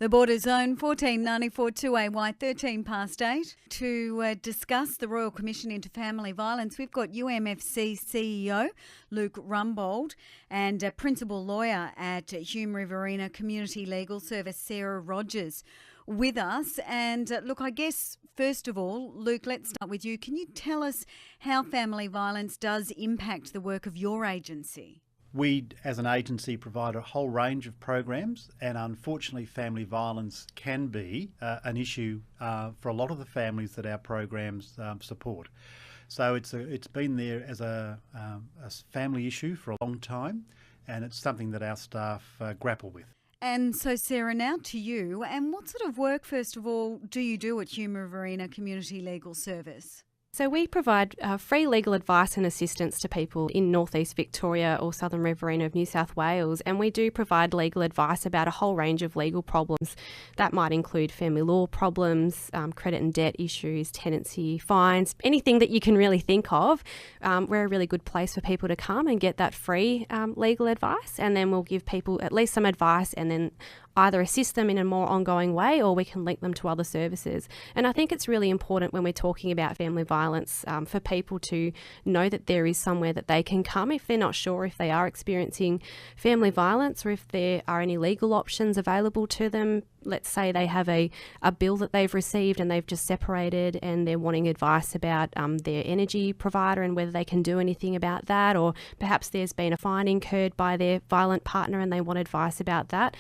The Border Zone 1494 2AY 13 past 8. To discuss the Royal Commission into Family Violence, we've got UMFC CEO Luke Rumbold and Principal Lawyer at Hume Riverina Community Legal Service Sarah Rogers with us. And look, I guess first of all, Luke, let's start with you. Can you tell us how family violence does impact the work of your agency? We, as an agency, provide a whole range of programs, and unfortunately family violence can be an issue for a lot of the families that our programs support. So it's been there as a family issue for a long time, and it's something that our staff grapple with. And so, Sarah, now to you. And what sort of work, first of all, do you do at Hume Riverina Community Legal Service? So we provide free legal advice and assistance to people in northeast Victoria or southern Riverina of New South Wales, and we do provide legal advice about a whole range of legal problems. That might include family law problems, credit and debt issues, tenancy, fines, anything that you can really think of. We're a really good place for people to come and get that free legal advice, and then we'll give people at least some advice and then either assist them in a more ongoing way, or we can link them to other services. And I think it's really important when we're talking about family violence for people to know that there is somewhere that they can come if they're not sure if they are experiencing family violence or if there are any legal options available to them. Let's say they have a bill that they've received and they've just separated and they're wanting advice about their energy provider and whether they can do anything about that, or perhaps there's been a fine incurred by their violent partner and they want advice about that.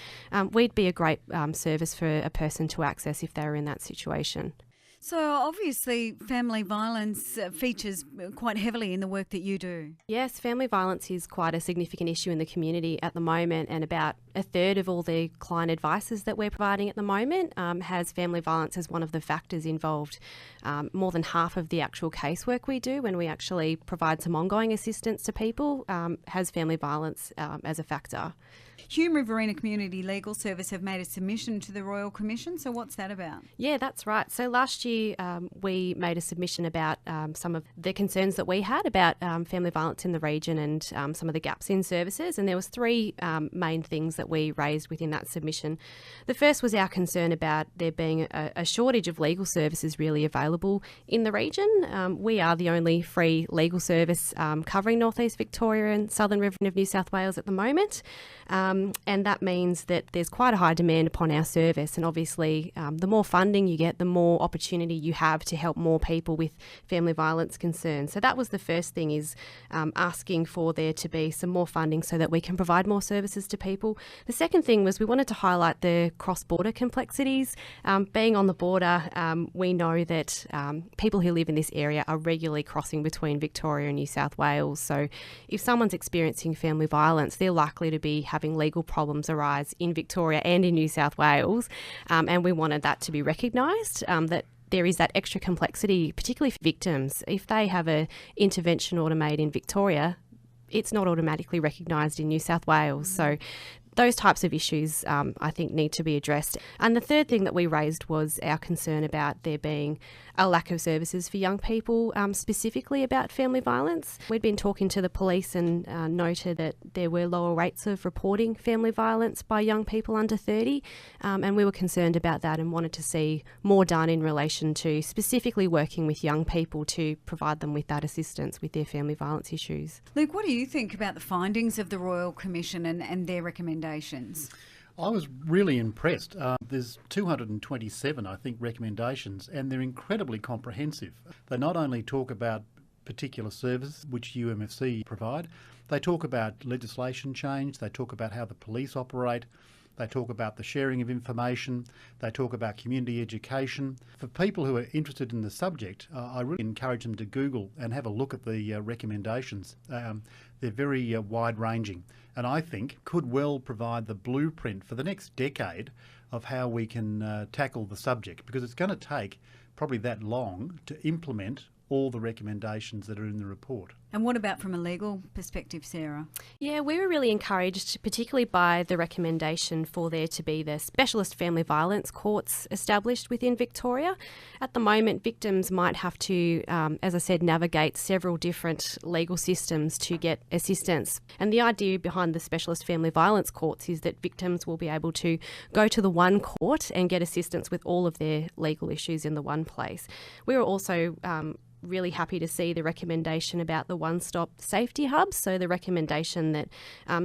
We'd be a great service for a person to access if they were in that situation. So obviously family violence features quite heavily in the work that you do. Yes, family violence is quite a significant issue in the community at the moment, and about a third of all the client advices that we're providing at the moment has family violence as one of the factors involved. More than half of the actual casework we do when we actually provide some ongoing assistance to people has family violence as a factor. Hume Riverina Community Legal Service have made a submission to the Royal Commission, so what's that about? Yeah, that's right. So last year we made a submission about some of the concerns that we had about family violence in the region and some of the gaps in services, and there was three main things that we raised within that submission. The first was our concern about there being a shortage of legal services really available in the region. We are the only free legal service covering northeast Victoria and southern Riverina of New South Wales at the moment. And that means that there's quite a high demand upon our service, and obviously the more funding you get, the more opportunity you have to help more people with family violence concerns. So that was the first thing, is asking for there to be some more funding so that we can provide more services to people. The second thing was we wanted to highlight the cross-border complexities. Being on the border, we know that people who live in this area are regularly crossing between Victoria and New South Wales. So if someone's experiencing family violence, they're likely to be having legal problems arise in Victoria and in New South Wales, and we wanted that to be recognised, that there is that extra complexity, particularly for victims. If they have an intervention order made in Victoria, it's not automatically recognised in New South Wales. So those types of issues, I think, need to be addressed. And the third thing that we raised was our concern about there being a lack of services for young people, specifically about family violence. We'd been talking to the police and noted that there were lower rates of reporting family violence by young people under 30, and we were concerned about that and wanted to see more done in relation to specifically working with young people to provide them with that assistance with their family violence issues. Luke, what do you think about the findings of the Royal Commission and their recommendations? I was really impressed. There's 227, I think, recommendations, and they're incredibly comprehensive. They not only talk about particular services which UMFC provide, they talk about legislation change, they talk about how the police operate, they talk about the sharing of information, they talk about community education. For people who are interested in the subject, I really encourage them to Google and have a look at the recommendations. They're very wide-ranging, and I think could well provide the blueprint for the next decade of how we can tackle the subject, because it's going to take probably that long to implement all the recommendations that are in the report. And what about from a legal perspective, Sarah? Yeah, we were really encouraged, particularly by the recommendation for there to be the specialist family violence courts established within Victoria. At the moment, victims might have to, as I said, navigate several different legal systems to get assistance. And the idea behind the specialist family violence courts is that victims will be able to go to the one court and get assistance with all of their legal issues in the one place. We were also really happy to see the recommendation about the one-stop safety hubs. So the recommendation that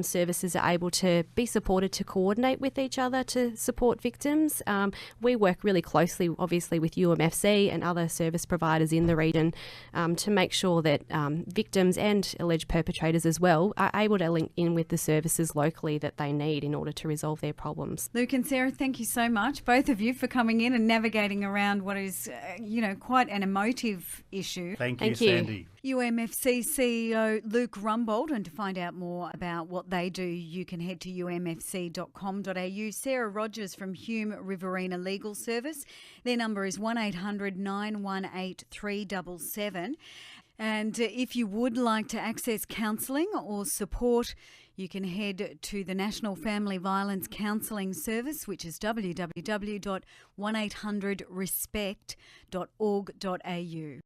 services are able to be supported to coordinate with each other to support victims. We work really closely, obviously, with UMFC and other service providers in the region to make sure that victims and alleged perpetrators as well are able to link in with the services locally that they need in order to resolve their problems. Luke and Sarah, thank you so much, both of you, for coming in and navigating around what is, quite an emotive issue. Thank you, Thank you. Sandy. UMFC CEO Luke Rumbold, and to find out more about what they do, you can head to umfc.com.au. Sarah Rogers from Hume Riverina Legal Service. Their number is 1800 918 377. And if you would like to access counselling or support, you can head to the National Family Violence Counselling Service, which is www.1800respect.org.au.